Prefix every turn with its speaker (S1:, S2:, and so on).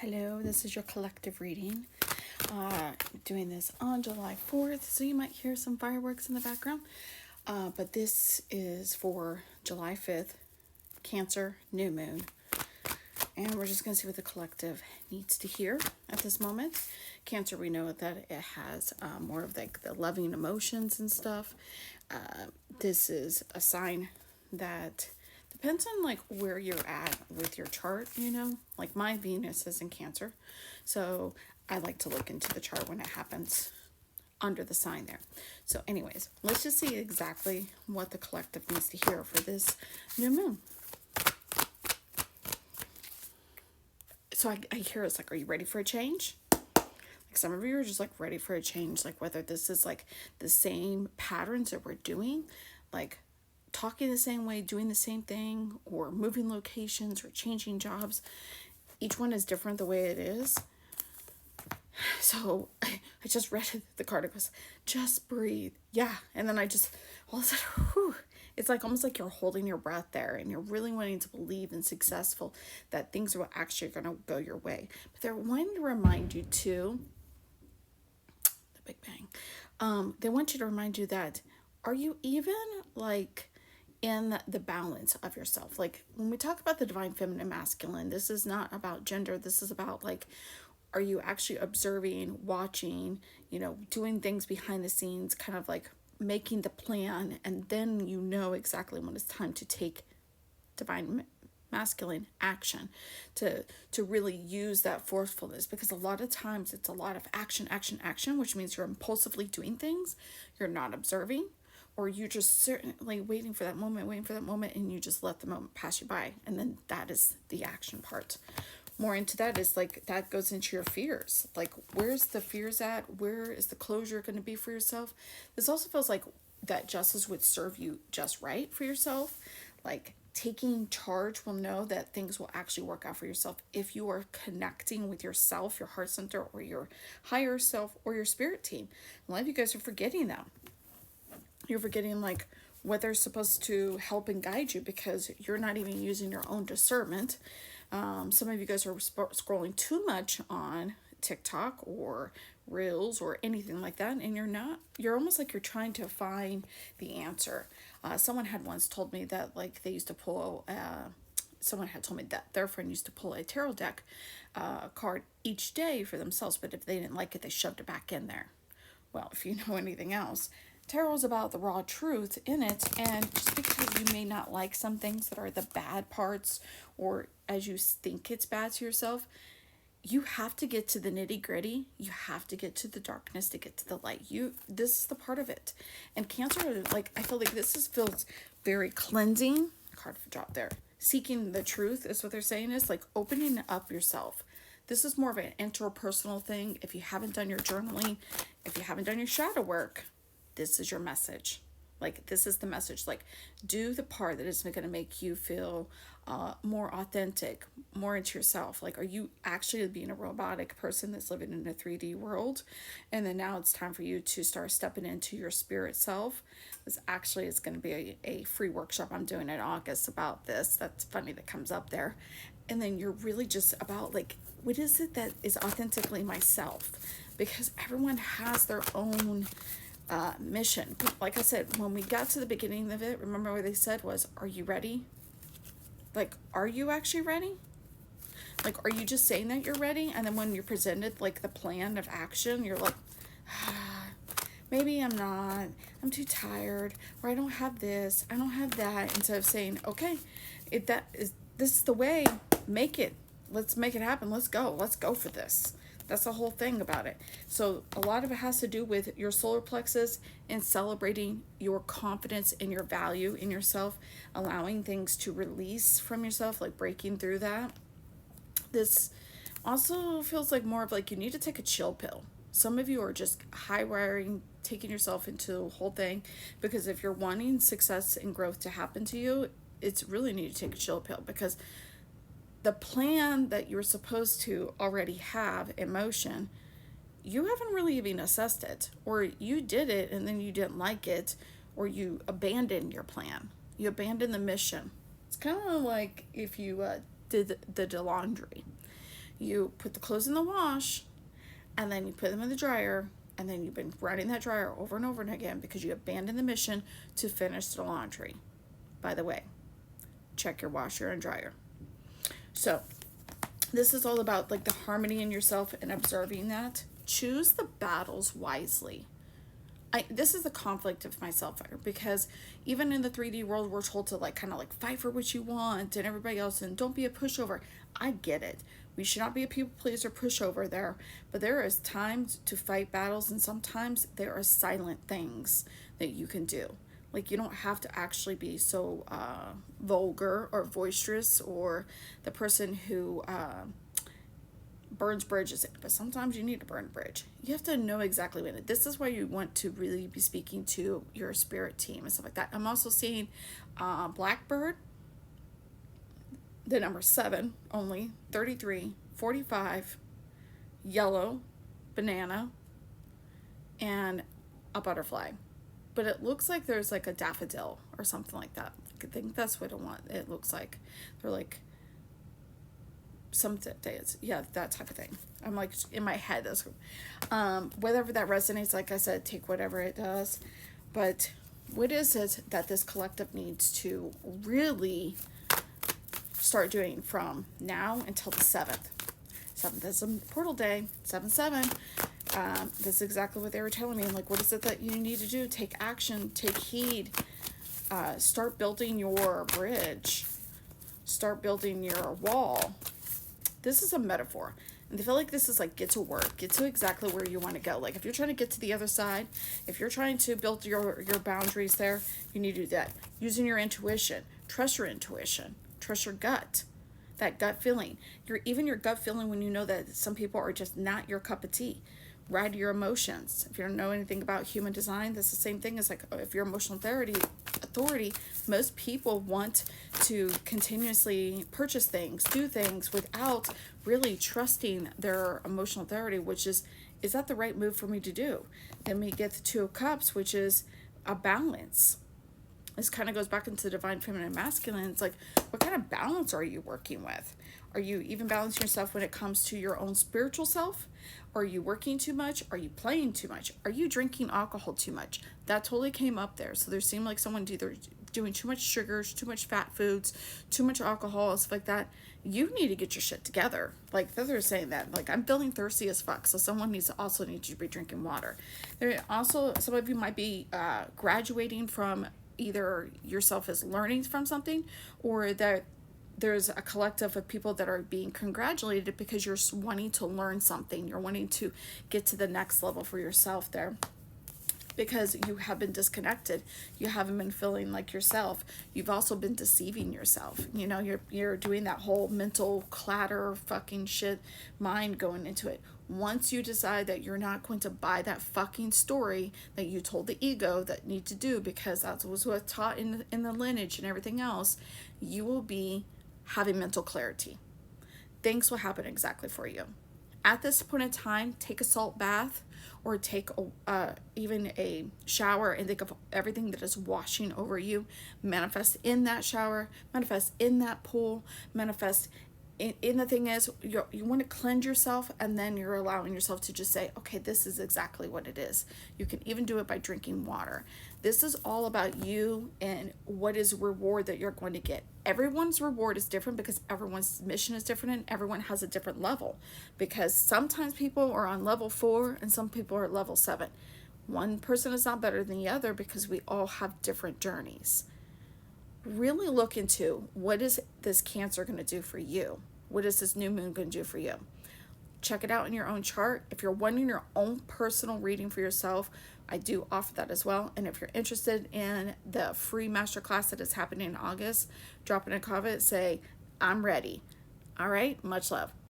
S1: Hello, this is your collective reading. Doing this on July 4th, so you might hear some fireworks in the background. But this is for July 5th, Cancer, new moon. And we're just going to see what the collective needs to hear at this moment. Cancer, we know that it has more of like the loving emotions and stuff. This is a sign that depends on like where you're at with your chart, like my Venus is in Cancer, so I like to look into the chart when it happens under the sign there. So anyways, let's just see exactly what the collective needs to hear for this new moon. So I hear it's like, are you ready for a change? Like some of you are just like ready for a change, like whether this is like the same patterns that we're doing, like talking the same way, doing the same thing, or moving locations or changing jobs. Each one is different the way it is. So I just read the card. It goes, just breathe. Yeah. And then I just, all of a sudden, whew, it's like almost like you're holding your breath there and you're really wanting to believe and successful that things are actually going to go your way. But they're wanting to remind you too, the Big Bang. They want you to remind you that, are you even like in the balance of yourself? Like when we talk about the divine feminine masculine, this is not about gender. This is about like, are you actually observing, watching, doing things behind the scenes, kind of like making the plan, and then you know exactly when it's time to take divine masculine action, to really use that forcefulness, because a lot of times it's a lot of action, which means you're impulsively doing things, you're not observing, or you just certainly waiting for that moment, and you just let the moment pass you by, and then that is the action part. More into that is like that goes into your fears. Like, where's the fears at? Where is the closure going to be for yourself? This also feels like that justice would serve you just right for yourself. Like taking charge will know that things will actually work out for yourself if you are connecting with yourself, your heart center, or your higher self, or your spirit team. A lot of you guys are forgetting them. You're forgetting like what they're supposed to help and guide you because you're not even using your own discernment. Some of you guys are scrolling too much on TikTok or Reels or anything like that, and you're almost like you're trying to find the answer. Someone had once told me that like they used to pull, someone had told me that their friend used to pull a tarot deck card each day for themselves, but if they didn't like it, they shoved it back in there. Well, if you know anything else, tarot is about the raw truth in it, and just because you may not like some things that are the bad parts, or as you think it's bad to yourself, you have to get to the nitty gritty. You have to get to the darkness to get to the light. This is the part of it. And Cancer, like I feel like feels very cleansing. Card drop there. Seeking the truth is what they're saying, is like opening up yourself. This is more of an interpersonal thing. If you haven't done your journaling, if you haven't done your shadow work, this is your message. Like, this is the message. Like, do the part that is going to make you feel more authentic, more into yourself. Like, are you actually being a robotic person that's living in a 3D world? And then now it's time for you to start stepping into your spirit self. This actually is going to be a free workshop I'm doing in August about this. That's funny that comes up there. And then you're really just about like, what is it that is authentically myself? Because everyone has their own mission. Like I said, when we got to the beginning of it, remember what they said was, are you ready? Like, are you actually ready? Like, are you just saying that you're ready? And then when you're presented like the plan of action, you're like, maybe I'm not, I'm too tired, or I don't have this, I don't have that. Instead of saying, okay, this is the way, make it, let's make it happen, let's go for this. That's the whole thing about it. So a lot of it has to do with your solar plexus and celebrating your confidence and your value in yourself, allowing things to release from yourself, like breaking through that. This also feels like more of like you need to take a chill pill. Some of you are just high wiring, taking yourself into the whole thing, because if you're wanting success and growth to happen to you, it's really need to take a chill pill, because the plan that you're supposed to already have in motion, you haven't really even assessed it, or you did it and then you didn't like it, or you abandoned your plan. You abandoned the mission. It's kind of like if you did the laundry. You put the clothes in the wash, and then you put them in the dryer, and then you've been running that dryer over and over and again because you abandoned the mission to finish the laundry. By the way, check your washer and dryer. So this is all about like the harmony in yourself and observing that. Choose the battles wisely. This is the conflict of myself because even in the 3D world, we're told to like kind of like fight for what you want and everybody else, and don't be a pushover. I get it. We should not be a people pleaser pushover there, but there is times to fight battles, and sometimes there are silent things that you can do. Like you don't have to actually be so vulgar or boisterous or the person who burns bridges, but sometimes you need to burn a bridge. You have to know exactly when. This is why you want to really be speaking to your spirit team and stuff like that. I'm also seeing Blackbird, the number 7 only, 33, 45, yellow, banana, and a butterfly. But it looks like there's like a daffodil or something like that. I think that's what it looks like. They're like some days, yeah, that type of thing. I'm like in my head, that's whatever that resonates. Like I said, take whatever it does. But what is it that this collective needs to really start doing from now until the 7th? 7th is a portal day. 7/7. That's exactly what they were telling me. I'm like, what is it that you need to do? Take action. Take heed. Start building your bridge. Start building your wall. This is a metaphor. And I feel like this is like get to work. Get to exactly where you want to go. Like if you're trying to get to the other side, if you're trying to build your boundaries there, you need to do that. Using your intuition. Trust your intuition. Trust your gut. That gut feeling. Even your gut feeling when you know that some people are just not your cup of tea. Ride your emotions. If you don't know anything about human design, that's the same thing as like if you're emotional authority, most people want to continuously purchase things, do things without really trusting their emotional authority, which is that the right move for me to do? Then we get the 2 of Cups, which is a balance. This kind of goes back into the divine feminine and masculine. It's like, what kind of balance are you working with? Are you even balancing yourself when it comes to your own spiritual self? Are you working too much? Are you playing too much? Are you drinking alcohol too much? That totally came up there. So there seemed like someone either doing too much sugars, too much fat foods, too much alcohol, stuff like that. You need to get your shit together. Like they're saying that. Like I'm feeling thirsty as fuck. So someone needs to be drinking water. There also, some of you might be graduating from either yourself as learning from something, or that there's a collective of people that are being congratulated because you're wanting to learn something. You're wanting to get to the next level for yourself there because you have been disconnected. You haven't been feeling like yourself. You've also been deceiving yourself. You know, you're doing that whole mental clatter fucking shit mind going into it. Once you decide that you're not going to buy that fucking story that you told the ego that need to do because that was what's taught in the lineage and everything else, you will be having mental clarity. Things will happen exactly for you. At this point in time, take a salt bath or take even a shower and think of everything that is washing over you. Manifest in that shower, manifest in that pool, manifest in the thing is you want to cleanse yourself, and then you're allowing yourself to just say, okay, this is exactly what it is. You can even do it by drinking water. This is all about you and what is reward that you're going to get. Everyone's reward is different because everyone's mission is different and everyone has a different level, because sometimes people are on level 4 and some people are at level 7. One person is not better than the other because we all have different journeys. Really look into what is this Cancer going to do for you? What is this new moon going to do for you? Check it out in your own chart. If you're wanting your own personal reading for yourself, I do offer that as well. And if you're interested in the free masterclass that is happening in August, drop in a comment, say, I'm ready. All right, much love.